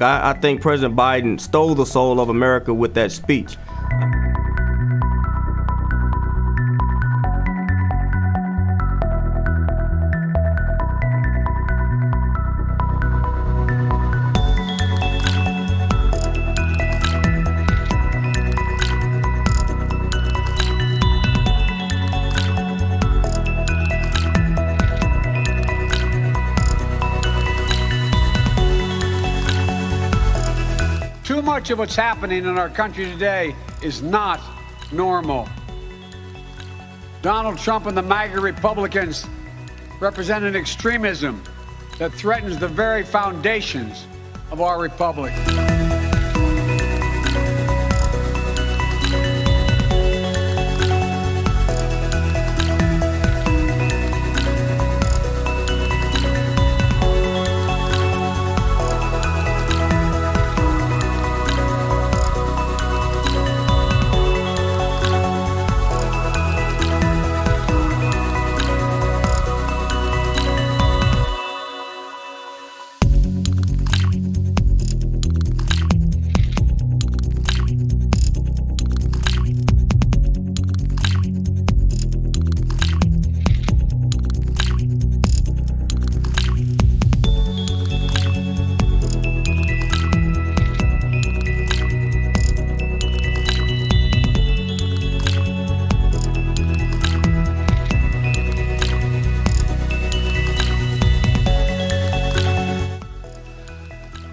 I think President Biden stole the soul of America with that speech. Too much of what's happening in our country today is not normal. Donald Trump and the MAGA Republicans represent an extremism that threatens the very foundations of our republic.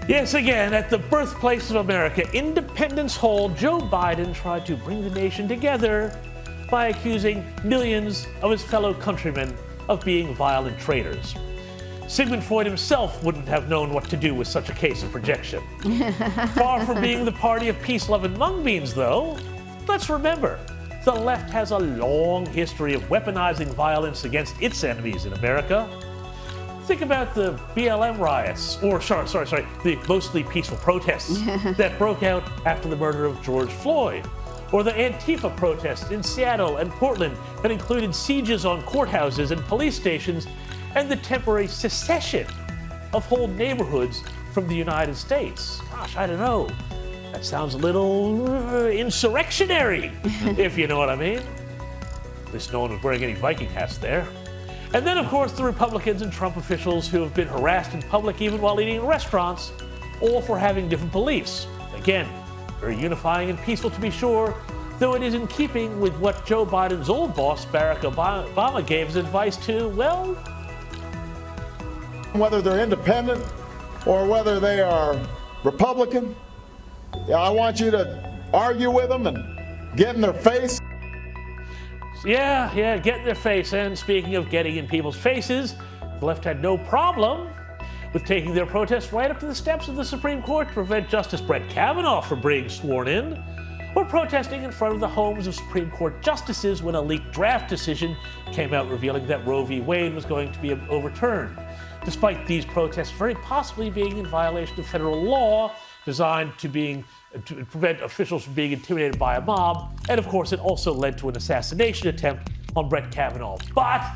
Yes, again, at the birthplace of America, Independence Hall, Joe Biden tried to bring the nation together by accusing millions of his fellow countrymen of being violent traitors. Sigmund Freud himself wouldn't have known what to do with such a case of projection. Far from being the party of peace, love, and mung beans, though, let's remember, the left has a long history of weaponizing violence against its enemies in America. Think about the BLM riots, or the mostly peaceful protests that broke out after the murder of George Floyd, or the Antifa protests in Seattle and Portland that included sieges on courthouses and police stations, and the temporary secession of whole neighborhoods from the United States. Gosh, I don't know. That sounds a little insurrectionary, if you know what I mean. At least no one was wearing any Viking hats there. And then, of course, the Republicans and Trump officials who have been harassed in public even while eating in restaurants, all for having different beliefs. Again, very unifying and peaceful to be sure, though it is in keeping with what Joe Biden's old boss, Barack Obama, gave his advice to, well, whether they're independent or whether they are Republican, I want you to argue with them and get in their face. Yeah, get in their face. And speaking of getting in people's faces, the left had no problem with taking their protest right up to the steps of the Supreme Court to prevent Justice Brett Kavanaugh from being sworn in, or protesting in front of the homes of Supreme Court justices when a leaked draft decision came out revealing that Roe v. Wade was going to be overturned. Despite these protests very possibly being in violation of federal law designed to prevent officials from being intimidated by a mob, and of course it also led to an assassination attempt on Brett Kavanaugh. But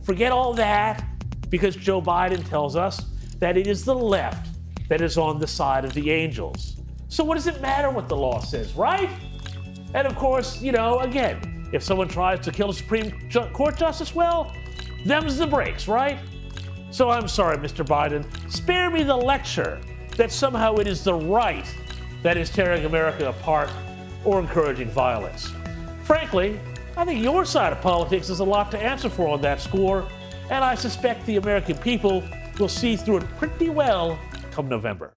forget all that, because Joe Biden tells us that it is the left that is on the side of the angels. So what does it matter what the law says, right? And of course, again, if someone tries to kill a Supreme Court justice, well, them's the breaks, right? So I'm sorry, Mr. Biden, spare me the lecture that somehow it is the right that is tearing America apart or encouraging violence. Frankly, I think your side of politics has a lot to answer for on that score, and I suspect the American people will see through it pretty well come November.